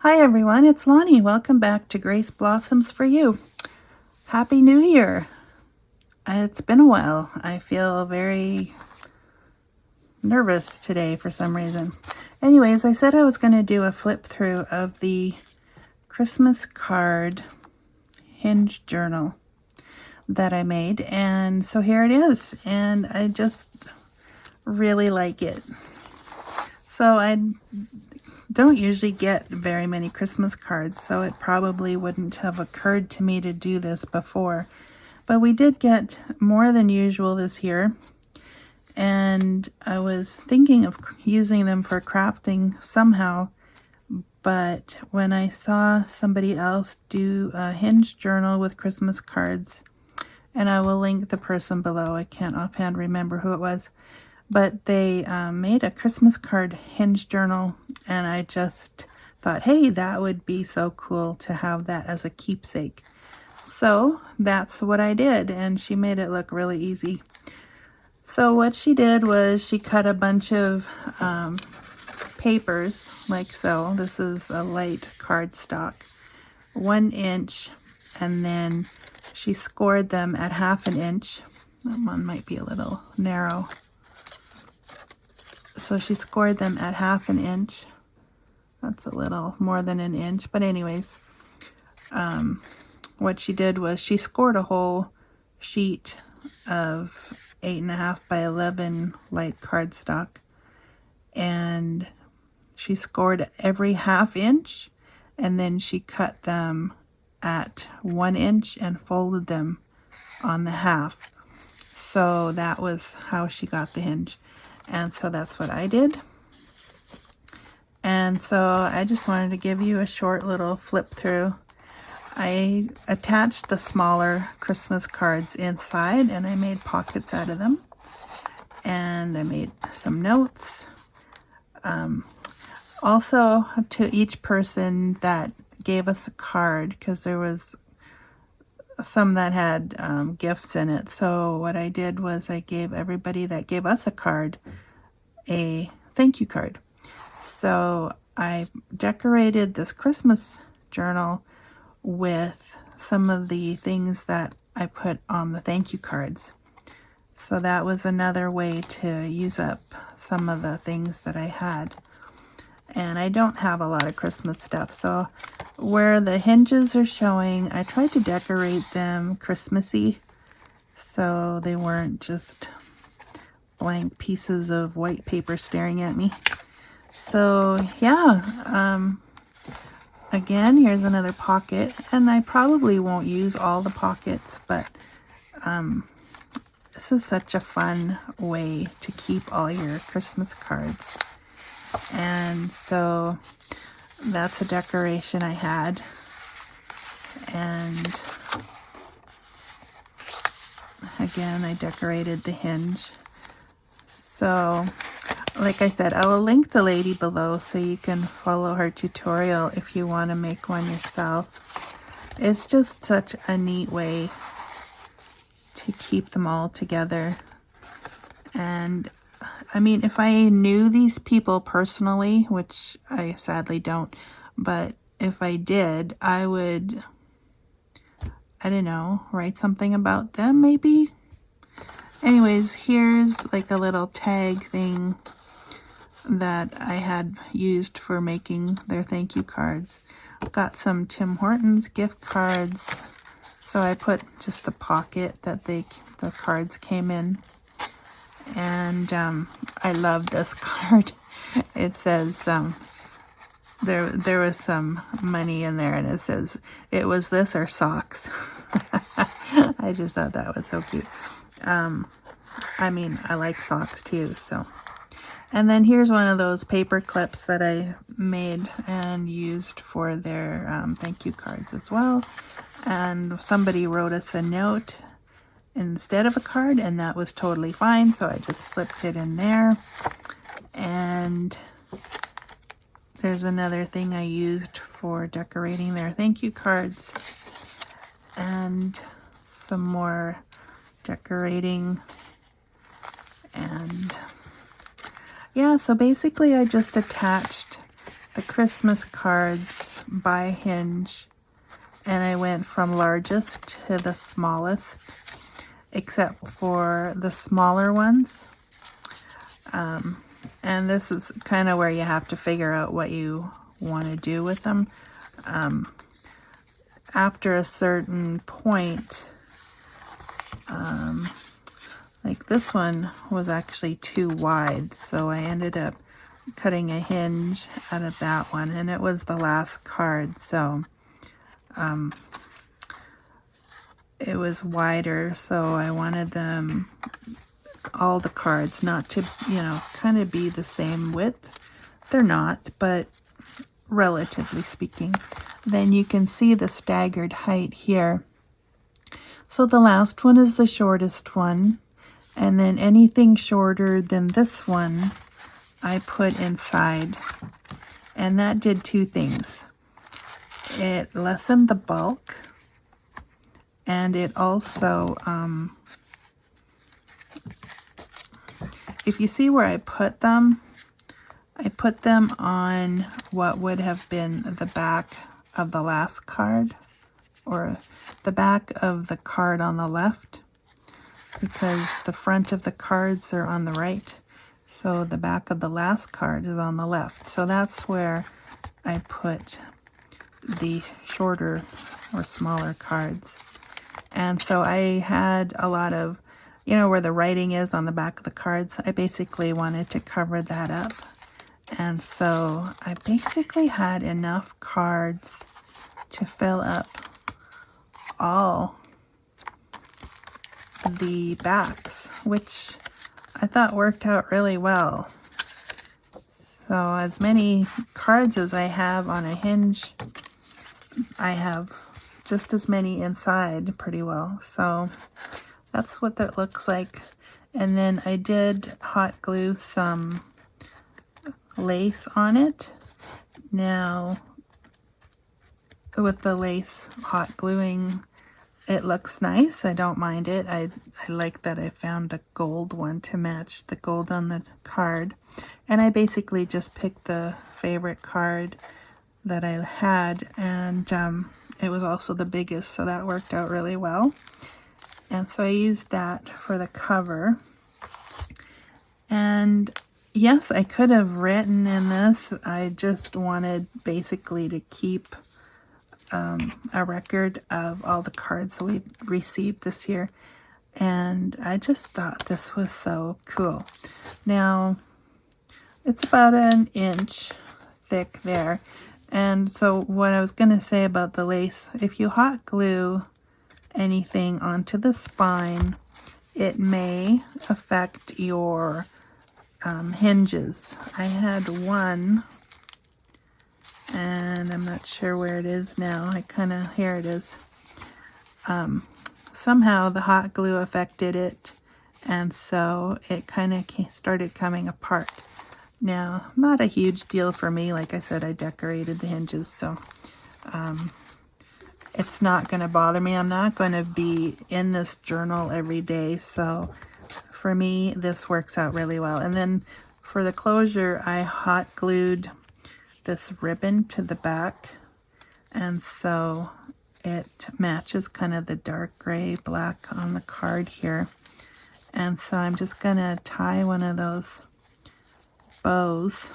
Hi everyone, it's Lonnie. Welcome back to Grace Blossoms for You. Happy New Year. It's been a while. I feel very nervous today for some reason. Anyways, I said I was going to do a flip through of the Christmas card Hinge journal that I made, and so here it is, and I just really like it. So I don't usually get very many Christmas cards, so it probably wouldn't have occurred to me to do this before. But we did get more than usual this year, and I was thinking of using them for crafting somehow, but when I saw somebody else do a Hinge journal with Christmas cards, and I will link the person below, I can't offhand remember who it was, but they made a Christmas card Hinge journal, and I just thought, hey, that would be so cool to have that as a keepsake. So that's what I did, and she made it look really easy. So what she did was she cut a bunch of papers like so. This is a light cardstock, 1 inch, and then she scored them at 1/2 inch. That one might be a little narrow. So she scored them at 1/2 inch. That's a little more than 1 inch. But anyways, what she did was she scored a whole sheet of 8.5 by 11 light cardstock. And she scored every 1/2 inch. And then she cut them at 1 inch and folded them on the 1/2. So that was how she got the hinge. And so that's what I did. And so I just wanted to give you a short little flip through. I attached the smaller Christmas cards inside, and I made pockets out of them. And I made some notes. Also, to each person that gave us a card, because there was some that had gifts in it. So what I did was I gave everybody that gave us a card a thank you card. So I decorated this Christmas journal with some of the things that I put on the thank you cards. So that was another way to use up some of the things that I had. And I don't have a lot of Christmas stuff, so where the hinges are showing, I tried to decorate them Christmassy so they weren't just blank pieces of white paper staring at me. So yeah, again, here's another pocket, and I probably won't use all the pockets, but this is such a fun way to keep all your Christmas cards. And so that's a decoration I had. And again, I decorated the hinge. So, like I said, I will link the lady below so you can follow her tutorial if you want to make one yourself. It's just such a neat way to keep them all together. And I mean, if I knew these people personally, which I sadly don't, but if I did, I would, I don't know, write something about them maybe. Anyways, here's like a little tag thing that I had used for making their thank you cards. Got some Tim Hortons gift cards, so I put just the pocket that the cards came in. And I love this card. It says there was some money in there, and it says it was this or socks. I just thought that was so cute. I mean, I like socks too, so. And then here's one of those paper clips that I made and used for their thank you cards as well. And somebody wrote us a note instead of a card, and that was totally fine, so I just slipped it in there. And there's another thing I used for decorating their thank you cards, and some more decorating. And yeah, so basically I just attached the Christmas cards by Hinge, and I went from largest to the smallest, except for the smaller ones. And this is kind of where you have to figure out what you want to do with them. After a certain point, like this one was actually too wide, so I ended up cutting a hinge out of that one, and it was the last card, so it was wider, so I wanted them, all the cards, not to, kind of be the same width. They're not, but relatively speaking. Then you can see the staggered height here. So the last one is the shortest one, and then anything shorter than this one I put inside, and that did two things. It lessened the bulk, and it also, if you see where I put them on what would have been the back of the last card, or the back of the card on the left, because the front of the cards are on the right, so the back of the last card is on the left. So that's where I put the shorter or smaller cards. And so I had a lot of, where the writing is on the back of the cards, I basically wanted to cover that up. And so I basically had enough cards to fill up all the backs, which I thought worked out really well. So as many cards as I have on a hinge, I have just as many inside pretty well. So that's what that looks like. And then I did hot glue some lace on it. Now, with the lace hot gluing, it looks nice. I don't mind it. I like that I found a gold one to match the gold on the card. And I basically just picked the favorite card that I had, and it was also the biggest, so that worked out really well. And so I used that for the cover. And yes, I could have written in this. I just wanted basically to keep a record of all the cards that we received this year. And I just thought this was so cool. Now, it's about an inch thick there. And so what I was going to say about the lace, if you hot glue anything onto the spine, it may affect your hinges. I had one, and I'm not sure where it is now. Here it is. Somehow the hot glue affected it, and so it kind of started coming apart. Now, not a huge deal for me. Like I said, I decorated the hinges, so it's not going to bother me. I'm not going to be in this journal every day, so for me, this works out really well. And then for the closure, I hot glued this ribbon to the back, and so it matches kind of the dark gray black on the card here. And so I'm just going to tie one of those bows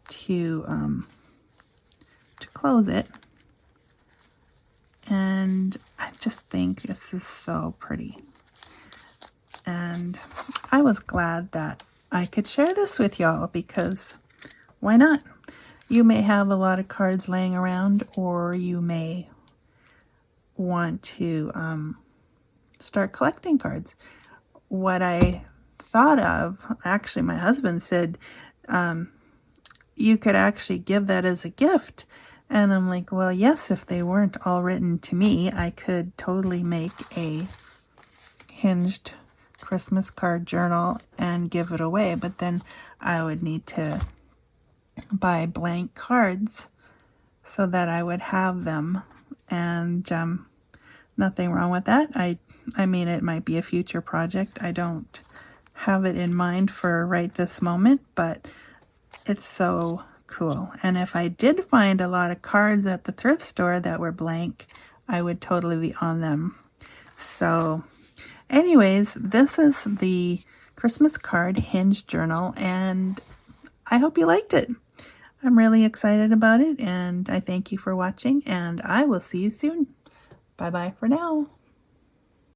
to close it, and I just think this is so pretty, and I was glad that I could share this with y'all, because why not? You may have a lot of cards laying around, or you may want to start collecting cards. What I thought of, actually my husband said, you could actually give that as a gift. And I'm like, well, yes, if they weren't all written to me, I could totally make a hinged Christmas card journal and give it away. But then I would need to buy blank cards so that I would have them. And nothing wrong with that. I mean, it might be a future project. I don't have it in mind for right this moment, but It's so cool. And if I did find a lot of cards at the thrift store that were blank, I would totally be on them. So anyways, this is the Christmas card Hinge journal, and I hope you liked it. I'm really excited about it, and I thank you for watching, and I will see you soon. Bye-bye for now.